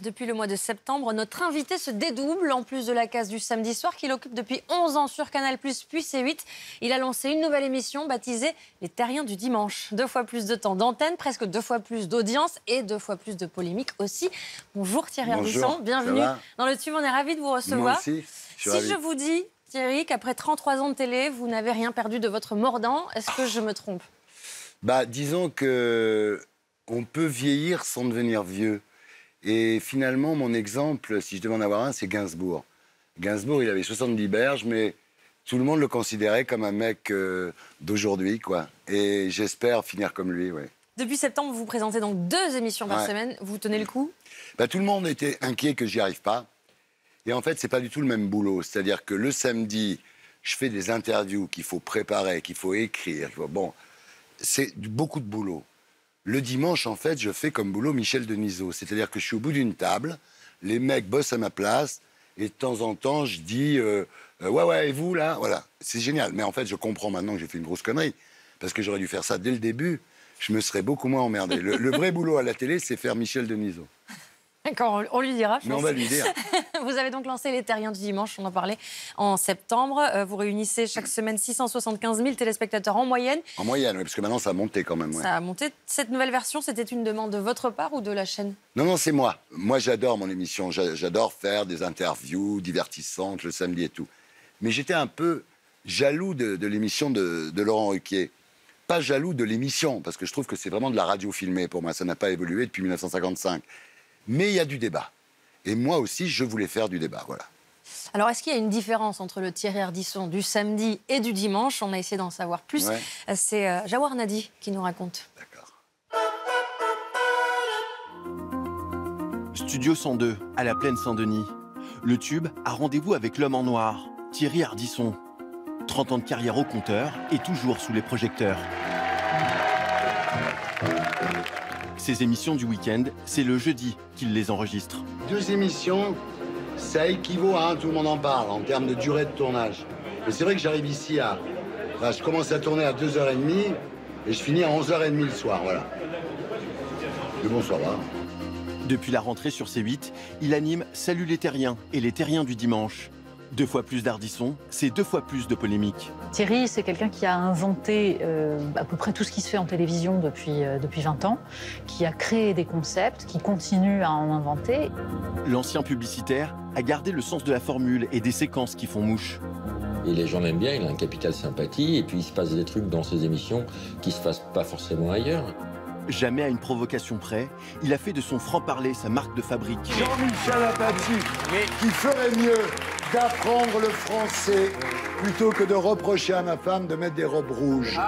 Depuis le mois de septembre, notre invité se dédouble en plus de la case du samedi soir qu'il occupe depuis 11 ans sur Canal+, puis C8. Il a lancé une nouvelle émission baptisée Les Terriens du Dimanche. 2 fois plus de temps d'antenne, presque 2 fois plus d'audience et 2 fois plus de polémique aussi. Bonjour Thierry Ardisson, bienvenue dans le Tube. On est ravis de vous recevoir. Moi aussi, je vous dis, Thierry, qu'après 33 ans de télé, vous n'avez rien perdu de votre mordant, est-ce que je me trompe? Disons que on peut vieillir sans devenir vieux. Et finalement, mon exemple, si je devais en avoir un, c'est Gainsbourg. Gainsbourg, il avait 70 berges, mais tout le monde le considérait comme un mec d'aujourd'hui, quoi. Et j'espère finir comme lui, ouais. Depuis septembre, vous présentez donc 2 émissions par semaine. Vous tenez le coup? Tout le monde était inquiet que j'y arrive pas. Et en fait, c'est pas du tout le même boulot. C'est-à-dire que le samedi, je fais des interviews qu'il faut préparer, qu'il faut écrire. Bon, c'est beaucoup de boulot. Le dimanche, en fait, je fais comme boulot Michel Denisot. C'est-à-dire que je suis au bout d'une table, les mecs bossent à ma place, et de temps en temps, je dis ouais, et vous, là? Voilà. C'est génial. Mais en fait, je comprends maintenant que j'ai fait une grosse connerie. Parce que j'aurais dû faire ça dès le début. Je me serais beaucoup moins emmerdé. Le vrai boulot à la télé, c'est faire Michel Denisot. D'accord, on lui dira. Mais on va lui dire. Vous avez donc lancé Les Terriens du Dimanche, on en parlait, en septembre. Vous réunissez chaque semaine 675 000 téléspectateurs en moyenne. En moyenne, oui, parce que maintenant, ça a monté quand même. Ouais. Ça a monté. Cette nouvelle version, c'était une demande de votre part ou de la chaîne? Non, c'est moi. Moi, j'adore mon émission. J'adore faire des interviews divertissantes le samedi et tout. Mais j'étais un peu jaloux de l'émission de Laurent Ruquier. Pas jaloux de l'émission, parce que je trouve que c'est vraiment de la radio filmée pour moi. Ça n'a pas évolué depuis 1955. Mais il y a du débat. Et moi aussi, je voulais faire du débat, voilà. Alors, est-ce qu'il y a une différence entre le Thierry Ardisson du samedi et du dimanche? On a essayé d'en savoir plus. Ouais. C'est Jawar Nadi qui nous raconte. D'accord. Studio 102, à la Plaine Saint-Denis. Le Tube a rendez-vous avec l'homme en noir, Thierry Ardisson. 30 ans de carrière au compteur et toujours sous les projecteurs. Ces émissions du week-end, c'est le jeudi qu'il les enregistre. 2 émissions, ça équivaut à tout le monde en parle, en termes de durée de tournage. Mais c'est vrai que j'arrive ici je commence à tourner à 2h30 et je finis à 11h30 le soir, voilà. Mais bon, ça va. Depuis la rentrée sur C8, il anime Salut les Terriens et les Terriens du Dimanche. 2 fois plus d'Ardisson, c'est 2 fois plus de polémique. Thierry, c'est quelqu'un qui a inventé à peu près tout ce qui se fait en télévision depuis 20 ans, qui a créé des concepts, qui continue à en inventer. L'ancien publicitaire a gardé le sens de la formule et des séquences qui font mouche. Et les gens l'aiment bien, il a un capital sympathie, et puis il se passe des trucs dans ses émissions qui se passent pas forcément ailleurs. Jamais à une provocation près, il a fait de son franc-parler sa marque de fabrique. Jean-Michel Apathy, qui ferait mieux d'apprendre le français plutôt que de reprocher à ma femme de mettre des robes rouges.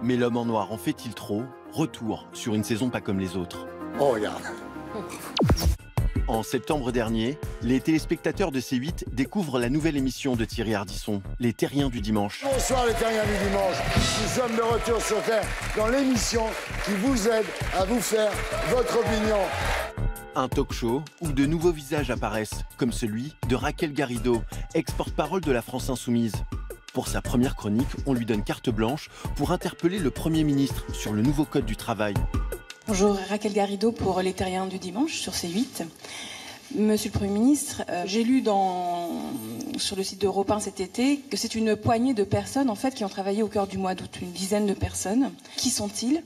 Mais l'homme en noir en fait-il trop? Retour sur une saison pas comme les autres. Oh, regarde. En septembre dernier, les téléspectateurs de C8 découvrent la nouvelle émission de Thierry Ardisson, Les Terriens du Dimanche. Bonsoir les Terriens du Dimanche. Nous sommes de retour sur Terre dans l'émission qui vous aide à vous faire votre opinion. Un talk show où de nouveaux visages apparaissent, comme celui de Raquel Garrido, ex-porte-parole de la France Insoumise. Pour sa première chronique, on lui donne carte blanche pour interpeller le Premier ministre sur le nouveau code du travail. Bonjour, Raquel Garrido pour Les Terriens du Dimanche sur C8. Monsieur le Premier ministre, j'ai lu sur le site d'Europe 1 cet été que c'est une poignée de personnes en fait, qui ont travaillé au cœur du mois d'août, une dizaine de personnes. Qui sont-ils ?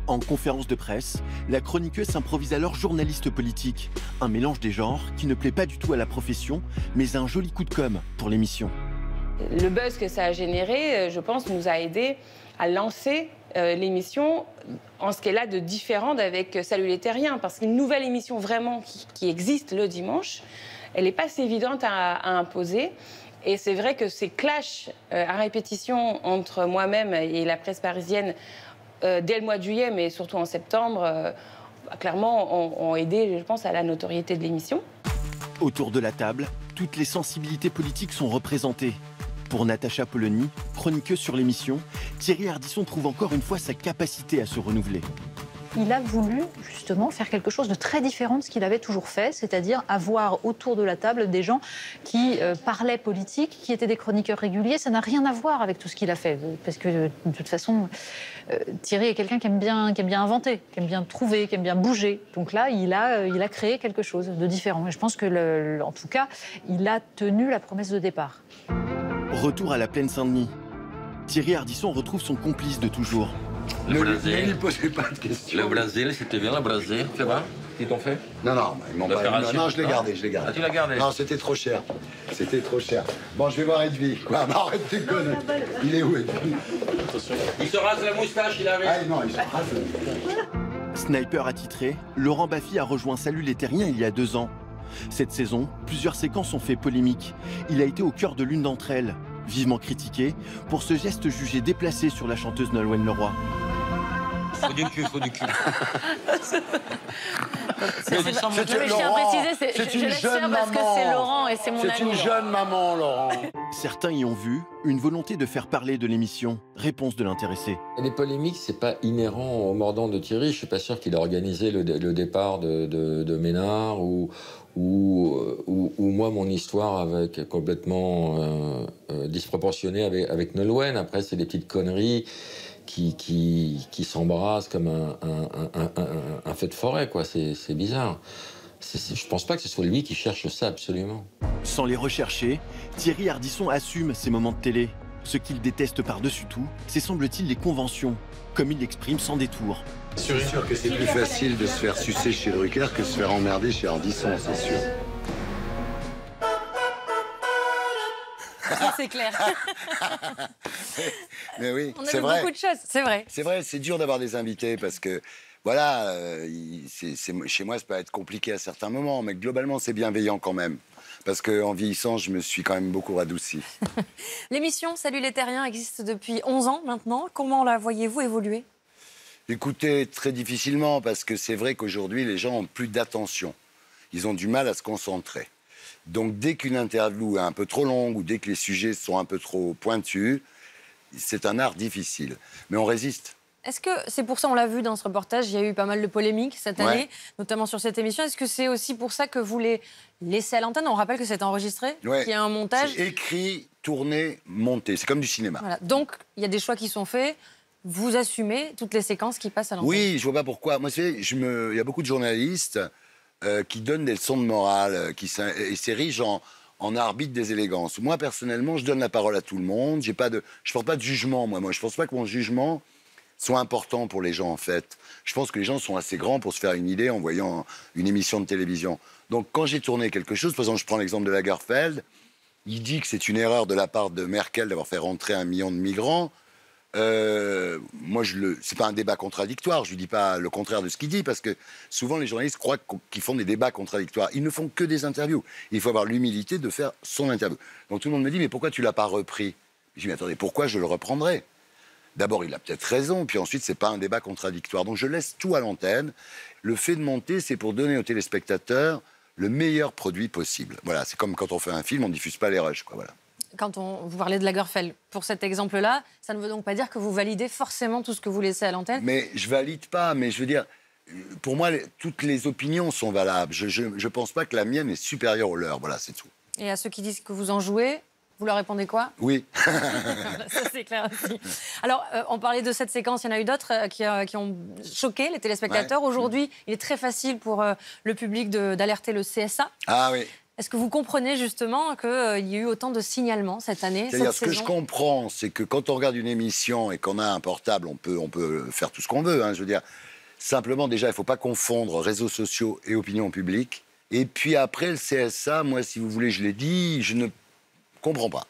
En conférence de presse, la chroniqueuse s'improvise alors journaliste politique. Un mélange des genres qui ne plaît pas du tout à la profession, mais un joli coup de com' pour l'émission. Le buzz que ça a généré, je pense, nous a aidés à lancer l'émission en ce qu'elle a de différent d'avec Salut les Terriens. Parce qu'une nouvelle émission vraiment qui existe le dimanche, elle n'est pas si évidente à imposer. Et c'est vrai que ces clashs à répétition entre moi-même et la presse parisienne dès le mois de juillet, mais surtout en septembre, clairement, ont aidé, je pense, à la notoriété de l'émission. Autour de la table, toutes les sensibilités politiques sont représentées. Pour Natacha Polony, chroniqueuse sur l'émission, Thierry Ardisson prouve encore une fois sa capacité à se renouveler. Il a voulu justement faire quelque chose de très différent de ce qu'il avait toujours fait, c'est-à-dire avoir autour de la table des gens qui parlaient politique, qui étaient des chroniqueurs réguliers. Ça n'a rien à voir avec tout ce qu'il a fait, parce que de toute façon, Thierry est quelqu'un qui aime bien inventer, qui aime bien trouver, qui aime bien bouger. Donc là, il a créé quelque chose de différent. Et je pense que, en tout cas, il a tenu la promesse de départ. Retour à la plaine Saint-Denis. Thierry Ardisson retrouve son complice de toujours. Ne lui posez pas de questions. Le Brésil, c'était bien le Brésil, tu vois? Ils t'ont fait? Non, ils m'ont pas... Non, je l'ai gardé. Ah, tu l'as gardé? Non, c'était trop cher. Bon, je vais voir Edwige. Quoi, mais arrête tes conneries. Il est où, Edwige? Il se rase la moustache, il avait. Ah non, il se rase. Sniper attitré, Laurent Baffy a rejoint Salut les Terriens il y a 2 ans. Cette saison, plusieurs séquences ont fait polémique. Il a été au cœur de l'une d'entre elles, vivement critiqué pour ce geste jugé déplacé sur la chanteuse Nolwenn Leroy. Faut du cul. Je tiens à préciser, je laisse faire parce que c'est Laurent et c'est mon ami. C'est une jeune maman, Laurent. Certains y ont vu une volonté de faire parler de l'émission. Réponse de l'intéressé. Les polémiques, c'est pas inhérent au mordant de Thierry. Je suis pas sûr qu'il a organisé le départ de Ménard ou moi, mon histoire avec complètement disproportionnée avec Nolwenn. Après, c'est des petites conneries qui s'embrassent comme un feu de forêt, quoi. C'est bizarre. Je pense pas que ce soit lui qui cherche ça, absolument. Sans les rechercher, Thierry Ardisson assume ses moments de télé. Ce qu'il déteste par-dessus tout, c'est semble-t-il les conventions, comme il l'exprime sans détour. C'est sûr que c'est plus facile de se faire sucer chez Drucker que de se faire emmerder chez Ardisson, c'est sûr. Ça, c'est clair. Mais oui, On a c'est vu vrai. beaucoup de choses, c'est vrai. C'est vrai, c'est dur d'avoir des invités parce que, voilà, chez moi, ça peut être compliqué à certains moments, mais globalement, c'est bienveillant quand même. Parce qu'en vieillissant, je me suis quand même beaucoup radouci. L'émission Salut les Terriens existe depuis 11 ans maintenant. Comment la voyez-vous évoluer? Écoutez, très difficilement, parce que c'est vrai qu'aujourd'hui, les gens ont plus d'attention. Ils ont du mal à se concentrer. Donc, dès qu'une interview est un peu trop longue ou dès que les sujets sont un peu trop pointus, c'est un art difficile. Mais on résiste. Est-ce que c'est pour ça, on l'a vu dans ce reportage, il y a eu pas mal de polémiques cette année, notamment sur cette émission. Est-ce que c'est aussi pour ça que vous les laissez à l'antenne? On rappelle que c'est enregistré, qu'il y a un montage. C'est écrit, tourné, monté. C'est comme du cinéma. Voilà. Donc, il y a des choix qui sont faits. Vous assumez toutes les séquences qui passent à l'antenne. Oui, je vois pas pourquoi. Moi, il y a beaucoup de journalistes qui donnent des leçons de morale, et s'érigent en arbitre des élégances. Moi, personnellement, je donne la parole à tout le monde. Je porte pas de jugement, moi. Je pense pas que mon jugement soit important pour les gens, en fait. Je pense que les gens sont assez grands pour se faire une idée en voyant une émission de télévision. Donc, quand j'ai tourné quelque chose, par exemple, je prends l'exemple de Lagerfeld, il dit que c'est une erreur de la part de Merkel d'avoir fait rentrer 1 million de migrants. Moi, c'est pas un débat contradictoire. Je lui dis pas le contraire de ce qu'il dit, parce que souvent les journalistes croient qu'ils font des débats contradictoires. Ils ne font que des interviews. Il faut avoir l'humilité de faire son interview. Donc tout le monde me dit, mais pourquoi tu l'as pas repris? Je dis, mais attendez, pourquoi je le reprendrais? D'abord, il a peut-être raison, puis ensuite, c'est pas un débat contradictoire. Donc je laisse tout à l'antenne. Le fait de monter, c'est pour donner aux téléspectateurs le meilleur produit possible. Voilà, c'est comme quand on fait un film, on diffuse pas les rushs, quoi. Voilà. Quand vous parlez de Lagerfeld, pour cet exemple-là, ça ne veut donc pas dire que vous validez forcément tout ce que vous laissez à l'antenne? Mais je valide pas, mais je veux dire, pour moi, toutes les opinions sont valables. Je pense pas que la mienne est supérieure aux leurs, voilà, c'est tout. Et à ceux qui disent que vous en jouez, vous leur répondez quoi? Oui. Ça, c'est clair aussi. Alors, on parlait de cette séquence, il y en a eu d'autres qui ont choqué les téléspectateurs. Ouais. Aujourd'hui, il est très facile pour le public d'alerter le CSA. Ah oui. Est-ce que vous comprenez justement qu'il y a eu autant de signalements cette année? C'est-à-dire, ce que je comprends, c'est que quand on regarde une émission et qu'on a un portable, on peut faire tout ce qu'on veut. Hein, je veux dire, simplement, déjà, il ne faut pas confondre réseaux sociaux et opinion publique. Et puis après, le CSA, moi, si vous voulez, je l'ai dit, je ne comprends pas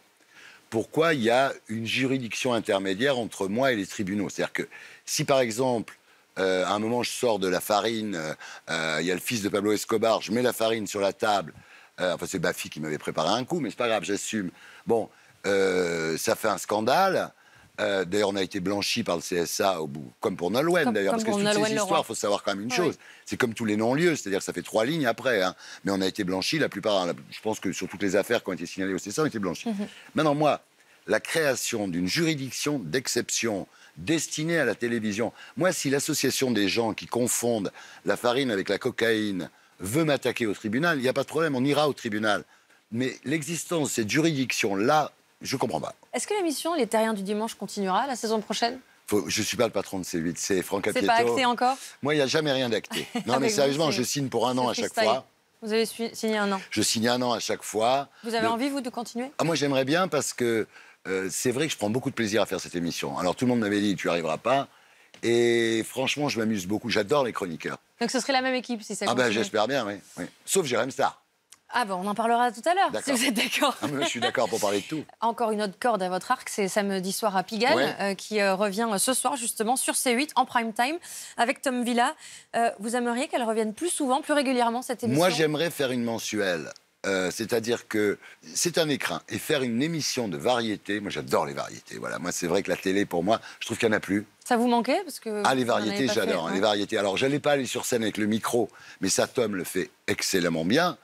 pourquoi il y a une juridiction intermédiaire entre moi et les tribunaux. C'est-à-dire que si, par exemple, à un moment, je sors de la farine, il y a le fils de Pablo Escobar, je mets la farine sur la table. Enfin, c'est Baffy qui m'avait préparé un coup, mais c'est pas grave, j'assume. Bon, ça fait un scandale. D'ailleurs, on a été blanchi par le CSA au bout, comme pour Nolwenn, d'ailleurs. Parce que toutes ces histoires, il faut savoir quand même une chose. C'est comme tous les non-lieux, c'est-à-dire que ça fait 3 lignes après. Hein. Mais on a été blanchi, la plupart, je pense que sur toutes les affaires qui ont été signalées au CSA, on a été blanchis. Maintenant, moi, la création d'une juridiction d'exception destinée à la télévision, moi, si l'association des gens qui confondent la farine avec la cocaïne veut m'attaquer au tribunal, il n'y a pas de problème, on ira au tribunal. Mais l'existence de cette juridiction-là, je ne comprends pas. Est-ce que l'émission Les Terriens du Dimanche continuera la saison prochaine? Je ne suis pas le patron de C8, c'est Franck C'est Apieto. pas acté encore? Moi, il n'y a jamais rien d'acté. Non, mais Avec vous, sérieusement, c'est- je signe pour un an à c'est chaque freestyle. fois. Vous avez signé un an. Je signe un an à chaque fois. Vous avez envie, vous, de continuer? Ah, moi, j'aimerais bien parce que c'est vrai que je prends beaucoup de plaisir à faire cette émission. Alors, tout le monde m'avait dit, tu n'y arriveras pas. Et franchement, je m'amusise beaucoup. J'adore les chroniqueurs. Donc ce serait la même équipe si ça Ah, ben, continue. j'espère bien, oui. Oui. Sauf Jérém Star. Ah bon, on en parlera tout à l'heure, si D'accord. vous êtes d'accord. Ah, mais je suis d'accord pour parler de tout. Encore une autre corde à votre arc, c'est samedi soir à Pigalle, Ouais. qui revient ce soir justement sur C8 en prime time avec Tom Villa. Vous aimeriez qu'elle revienne plus souvent, plus régulièrement cette émission? Moi, j'aimerais faire une mensuelle. C'est-à-dire que c'est un écrin. Et faire une émission de variété, moi j'adore les variétés. Voilà. Moi, c'est vrai que la télé, pour moi, je trouve qu'il n'y en a plus. Ça vous manquait parce que Ah, les vous n'en avez variétés, pas j'adore. fait, Les hein. variétés. Alors, je n'allais pas aller sur scène avec le micro, mais ça, Tom le fait excellemment bien.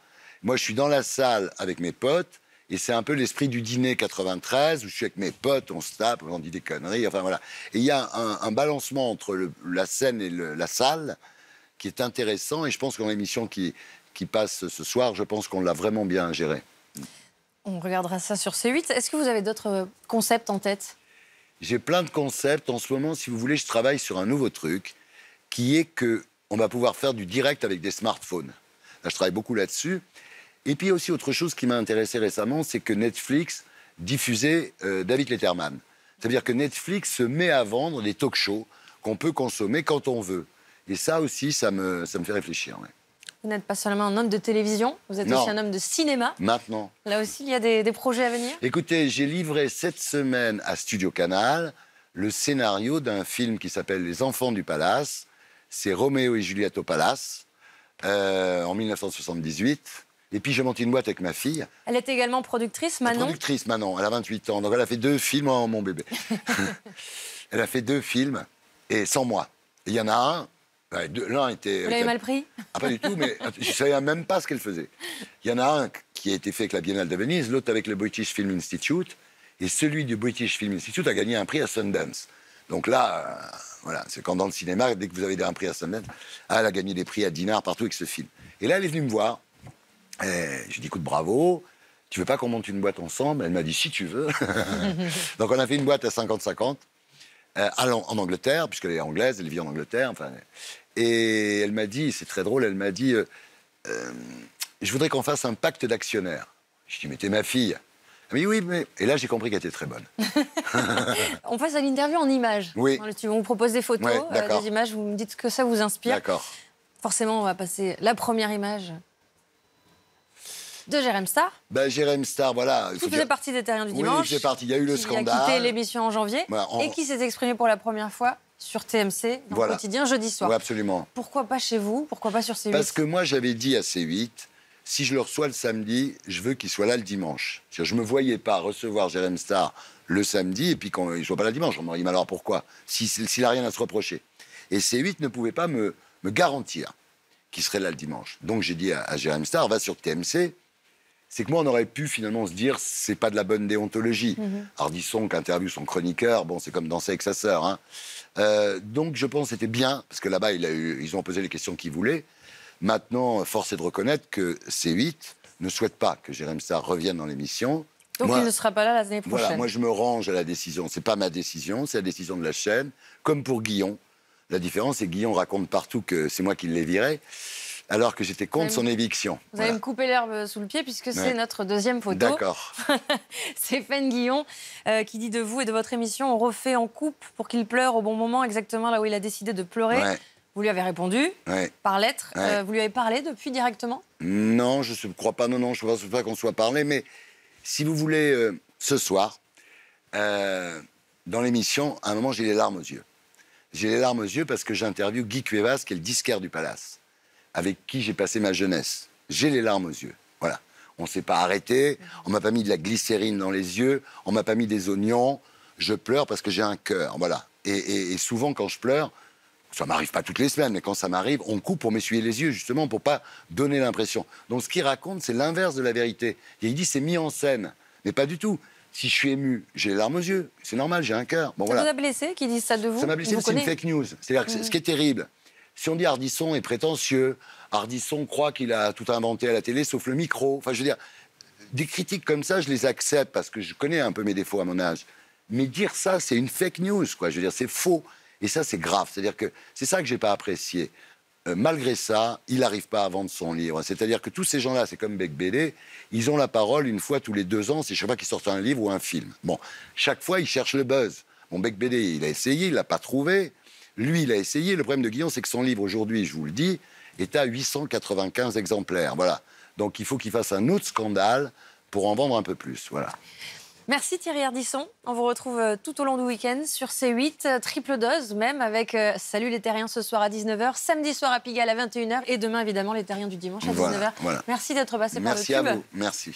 Moi, je suis dans la salle avec mes potes, et c'est un peu l'esprit du dîner 93, où je suis avec mes potes, on se tape, on dit des conneries, enfin voilà. Et il y a un balancement entre la scène et la salle qui est intéressant, et je pense que dans l'émission qui passe ce soir, je pense qu'on l'a vraiment bien géré. On regardera ça sur C8. Est-ce que vous avez d'autres concepts en tête? J'ai plein de concepts. En ce moment, si vous voulez, je travaille sur un nouveau truc qui est qu'on va pouvoir faire du direct avec des smartphones. Là, je travaille beaucoup là-dessus. Et puis aussi, autre chose qui m'a intéressé récemment, c'est que Netflix diffusait David Letterman. Ça veut dire que Netflix se met à vendre des talk-shows qu'on peut consommer quand on veut. Et ça aussi, ça me fait réfléchir. Ouais. Vous n'êtes pas seulement un homme de télévision, vous êtes Non. aussi un homme de cinéma. Maintenant. Là aussi, il y a des projets à venir? Écoutez, j'ai livré cette semaine à Studio Canal le scénario d'un film qui s'appelle Les Enfants du Palace. C'est Roméo et Juliette au Palace, en 1978. Et puis j'ai monté une boîte avec ma fille. Elle est également productrice, La Manon. productrice, Manon, elle a 28 ans. Donc elle a fait 2 films, oh, mon bébé. Elle a fait 2 films, et sans moi. Il y en a un, l'un était... Vous l'avez mal pris? Ah, pas du tout, mais je ne savais même pas ce qu'elle faisait. Il y en a un qui a été fait avec la Biennale de Venise, l'autre avec le British Film Institute, et celui du British Film Institute a gagné un prix à Sundance. Donc là, voilà, c'est quand dans le cinéma, dès que vous avez un prix à Sundance, elle a gagné des prix à Dinard partout avec ce film. Et là, elle est venue me voir. Et je lui ai dit, écoute, bravo, tu veux pas qu'on monte une boîte ensemble? Elle m'a dit, si tu veux. Donc on a fait une boîte à 50-50, en Angleterre, puisqu'elle est anglaise, elle vit en Angleterre. Enfin, et elle m'a dit, c'est très drôle, elle m'a dit, je voudrais qu'on fasse un pacte d'actionnaires. Je lui ai dit, mais t'es ma fille. Elle m'a dit, oui, mais... Et là, j'ai compris qu'elle était très bonne. On passe à l'interview en images. Oui. Dans le studio, on vous propose des photos, Ouais, d'accord. des images, vous me dites ce que ça vous inspire. D'accord. Forcément, on va passer la première image de Jérém Star, Ben, Jérém Star, voilà. il qui faut faisait dire- partie des Terriens du Oui, Dimanche. il faisait partie. Il y a eu le qui scandale. a quitté l'émission en janvier Voilà, et qui s'est exprimé pour la première fois sur TMC, dans Voilà. le quotidien, jeudi soir. Oui, absolument. Pourquoi pas chez vous? Pourquoi pas sur C8? Parce que moi, j'avais dit à C8, si je le reçois le samedi, je veux qu'il soit là le dimanche. C'est-à-dire, je ne me voyais pas recevoir Jérém Star le samedi et puis qu'il ne soit pas là le dimanche. On m'aurait dit, mais alors pourquoi? S'il n'a rien à se reprocher. Et C8 ne pouvait pas me garantir qu'il serait là le dimanche. Donc j'ai dit à Jérém Star, va sur TMC. C'est que moi, on aurait pu finalement se dire, c'est pas de la bonne déontologie. Ardisson qui interviewe son chroniqueur, bon, c'est comme danser avec sa sœur. Hein. Donc je pense que c'était bien, parce que là-bas, ils ont posé les questions qu'ils voulaient. Maintenant, force est de reconnaître que C8 ne souhaite pas que Jérém Star revienne dans l'émission. Donc Moi- il ne sera pas là l'année prochaine. Voilà, moi je me range à la décision. C'est pas ma décision, c'est la décision de la chaîne. Comme pour Guillon. La différence, c'est que Guillon raconte partout que c'est moi qui l'ai viré, alors que j'étais contre son éviction. Vous allez Voilà. me couper l'herbe sous le pied puisque c'est Ouais. notre deuxième photo. D'accord. Stéphane Guillon qui dit de vous et de votre émission, on refait en couple pour qu'il pleure au bon moment, exactement là où il a décidé de pleurer. Ouais, Vous lui avez répondu ouais. par lettre. Ouais. Vous lui avez parlé depuis directement? Non, je ne crois pas. Non, je ne pense pas qu'on soit parlé. Mais si vous voulez, ce soir, dans l'émission, à un moment, j'ai les larmes aux yeux. J'ai les larmes aux yeux parce que j'interviewe Guy Cuevas, qui est le disquaire du Palace, avec qui j'ai passé ma jeunesse. J'ai les larmes aux yeux. Voilà. On ne s'est pas arrêté. On m'a pas mis de la glycérine dans les yeux. On m'a pas mis des oignons. Je pleure parce que j'ai un cœur. Voilà. Et souvent, quand je pleure, ça m'arrive pas toutes les semaines, mais quand ça m'arrive, on coupe pour m'essuyer les yeux, justement, pour pas donner l'impression. Donc, ce qu'il raconte, c'est l'inverse de la vérité. Et il dit, c'est mis en scène. Mais pas du tout. Si je suis ému, j'ai les larmes aux yeux. C'est normal, j'ai un cœur. Bon, Ça voilà. vous a blessé qu'ils disent ça de vous? Ça m'a blessé, Il vous c'est une connaît. fake news. C'est-à-dire que ce qui est terrible, si on dit Ardisson est prétentieux, Ardisson croit qu'il a tout inventé à la télé, sauf le micro. Enfin, je veux dire, des critiques comme ça, je les accepte parce que je connais un peu mes défauts à mon âge. Mais dire ça, c'est une fake news, quoi. Je veux dire, c'est faux. Et ça, c'est grave. C'est-à-dire que c'est ça que j'ai pas apprécié. Malgré ça, il n'arrive pas à vendre son livre. C'est-à-dire que tous ces gens-là, c'est comme Bec Bélé, ils ont la parole une fois tous les 2 ans, c'est chaque fois qu'ils sortent un livre ou un film. Bon, chaque fois, ils cherchent le buzz. Bon, Bec Bélé, il a essayé, il l'a pas trouvé. Lui, il a essayé. Le problème de Guillon, c'est que son livre, aujourd'hui, je vous le dis, est à 895 exemplaires. Voilà. Donc, il faut qu'il fasse un autre scandale pour en vendre un peu plus. Voilà. Merci Thierry Ardisson. On vous retrouve tout au long du week-end sur C8, triple dose même, avec Salut les Terriens ce soir à 19h, samedi soir à Pigalle à 21h et demain évidemment les Terriens du dimanche à 19h. Voilà. Merci d'être passé par le Merci tube. à vous. Merci.